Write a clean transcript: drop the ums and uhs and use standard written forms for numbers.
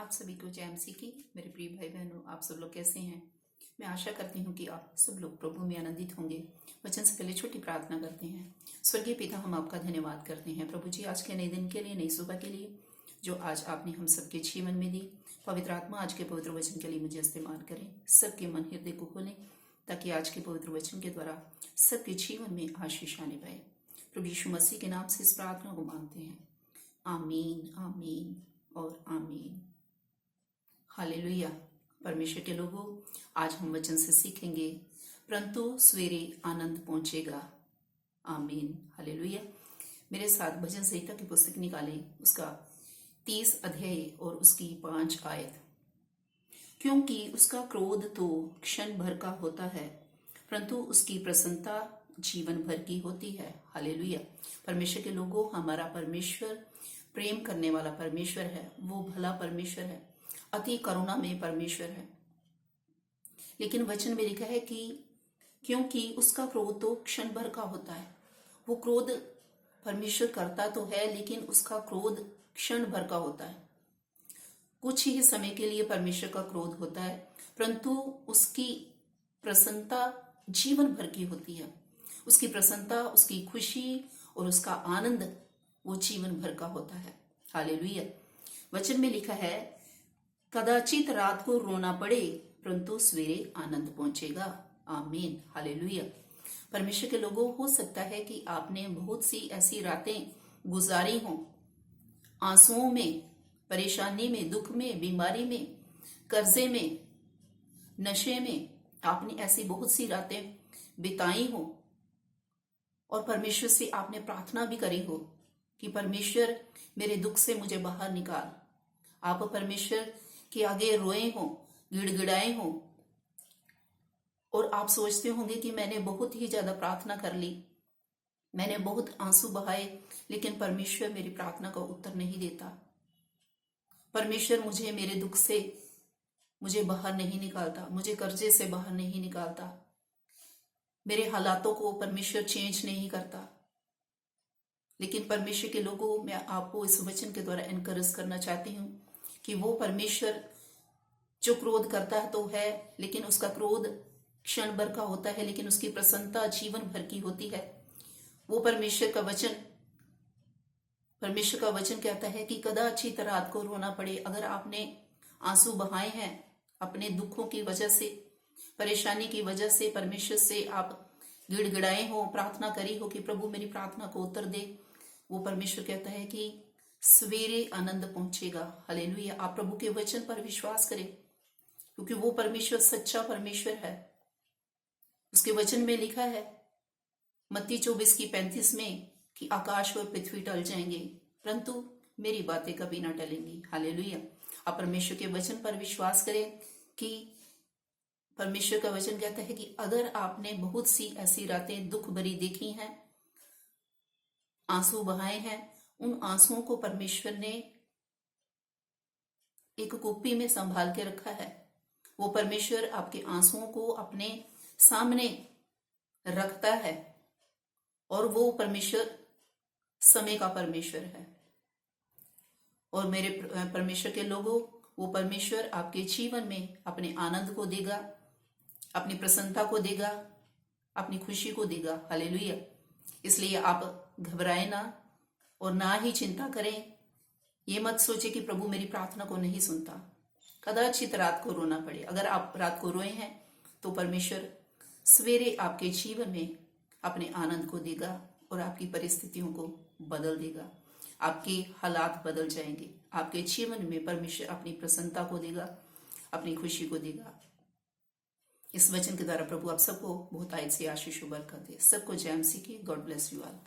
आप सभी को जय मसीह की। मेरे प्रिय भाई बहनों, आप सब लोग कैसे हैं? मैं आशा करती हूँ कि आप सब लोग प्रभु में आनंदित होंगे। वचन से पहले छोटी प्रार्थना करते हैं। स्वर्गीय पिता, हम आपका धन्यवाद करते हैं प्रभु जी, आज के नए दिन के लिए, नई सुबह के लिए जो आज आपने हम सबके जीवन में दी। पवित्र आत्मा आज के पवित्र वचन के लिए मुझे इस्तेमाल करें, सबके मन हृदय को खोलें, ताकि आज के पवित्र वचन के द्वारा सबके जीवन में आशीष आने पाए। प्रभु यीशु मसीह के नाम से इस प्रार्थना को मांगते हैं, आमीन, आमीन और आमीन। हालेलुया। परमेश्वर के लोगों, आज हम वचन से सीखेंगे, परंतु सवेरे आनंद पहुंचेगा। आमीन, हालेलुया। मेरे साथ भजन संहिता की पुस्तक निकालें, उसका 30 अध्याय और उसकी 5 आयत। क्योंकि उसका क्रोध तो क्षण भर का होता है, परंतु उसकी प्रसन्नता जीवन भर की होती है। हालेलुया। परमेश्वर के लोगों, हमारा परमेश्वर प्रेम करने वाला परमेश्वर है, वो भला परमेश्वर है, अति करुणा में परमेश्वर है। लेकिन वचन में लिखा है कि क्योंकि उसका क्रोध तो क्षण भर का होता है। वो क्रोध परमेश्वर करता तो है, लेकिन उसका क्रोध क्षण भर का होता है। कुछ ही समय के लिए परमेश्वर का क्रोध होता है, परंतु उसकी प्रसन्नता जीवन भर की होती है। उसकी प्रसन्नता, उसकी खुशी और उसका आनंद वो जीवन भर का होता है। हालेलुया। वचन में लिखा है, कदाचित रात को रोना पड़े, परंतु सवेरे आनंद पहुंचेगा। आमीन, हालेलुया। परमेश्वर के लोगों, हो सकता है कि आपने बहुत सी ऐसी रातें गुजारी हों, आंसुओं में, परेशानी में, दुख में, बीमारी में, कर्जे में, नशे में। आपने ऐसी बहुत सी रातें बिताई हो और परमेश्वर से आपने प्रार्थना भी करी हो कि परमेश्वर मेरे दुख से मुझे बाहर निकाल। आप परमेश्वर के आगे रोए हो, गिड़गिड़ाए हो, और आप सोचते होंगे कि मैंने बहुत ही ज्यादा प्रार्थना कर ली, मैंने बहुत आंसू बहाए, लेकिन परमेश्वर मेरी प्रार्थना का उत्तर नहीं देता। परमेश्वर मुझे मेरे दुख से मुझे बाहर नहीं निकालता, मुझे कर्जे से बाहर नहीं निकालता, मेरे हालातों को परमेश्वर चेंज नहीं करता। लेकिन परमेश्वर के लोगों, मैं आपको इस वचन के द्वारा एनकरेज करना चाहती हूँ कि वो परमेश्वर जो क्रोध करता है तो है, लेकिन उसका क्रोध क्षण भर का होता है, लेकिन उसकी प्रसन्नता जीवन भर की होती है। वो परमेश्वर का वचन कहता है कि कदाचित रात को रोना पड़े। अगर आपने आंसू बहाए हैं अपने दुखों की वजह से, परेशानी की वजह से, परमेश्वर से आप गिड़गिड़ाए हो, प्रार्थना करी हो कि प्रभु मेरी प्रार्थना को उत्तर दे, वो परमेश्वर कहता है कि सवेरे आनंद पहुंचेगा। हालेलुया। आप प्रभु के वचन पर विश्वास करें, क्योंकि वो परमेश्वर सच्चा परमेश्वर है। उसके वचन में लिखा है मत्ती 24:35 में कि आकाश और पृथ्वी टल जाएंगे, परंतु मेरी बातें कभी ना टलेंगी। हालेलुया। आप परमेश्वर के वचन पर विश्वास करें कि परमेश्वर का वचन कहता है कि अगर आपने बहुत सी ऐसी रातें दुख भरी देखी हैं, आंसू बहाए हैं, उन आंसुओं को परमेश्वर ने एक कुप्पी में संभाल के रखा है। वो परमेश्वर आपके आंसुओं को अपने सामने रखता है, और वो परमेश्वर समय का परमेश्वर है। और मेरे परमेश्वर के लोगों, वो परमेश्वर आपके जीवन में अपने आनंद को देगा, अपनी प्रसन्नता को देगा, अपनी खुशी को देगा। हालेलुया। इसलिए आप घबराए ना और ना ही चिंता करें। ये मत सोचे कि प्रभु मेरी प्रार्थना को नहीं सुनता। कदाचित रात को रोना पड़े। अगर आप रात को रोए हैं तो परमेश्वर सवेरे आपके जीवन में अपने आनंद को देगा और आपकी परिस्थितियों को बदल देगा। आपके हालात बदल जाएंगे। आपके जीवन में परमेश्वर अपनी प्रसन्नता को देगा, अपनी खुशी को देगा। इस वचन के द्वारा प्रभु आप सबको बहुत आयत से आशीष बरकत दे। सबको जय मसीह की। God bless you all.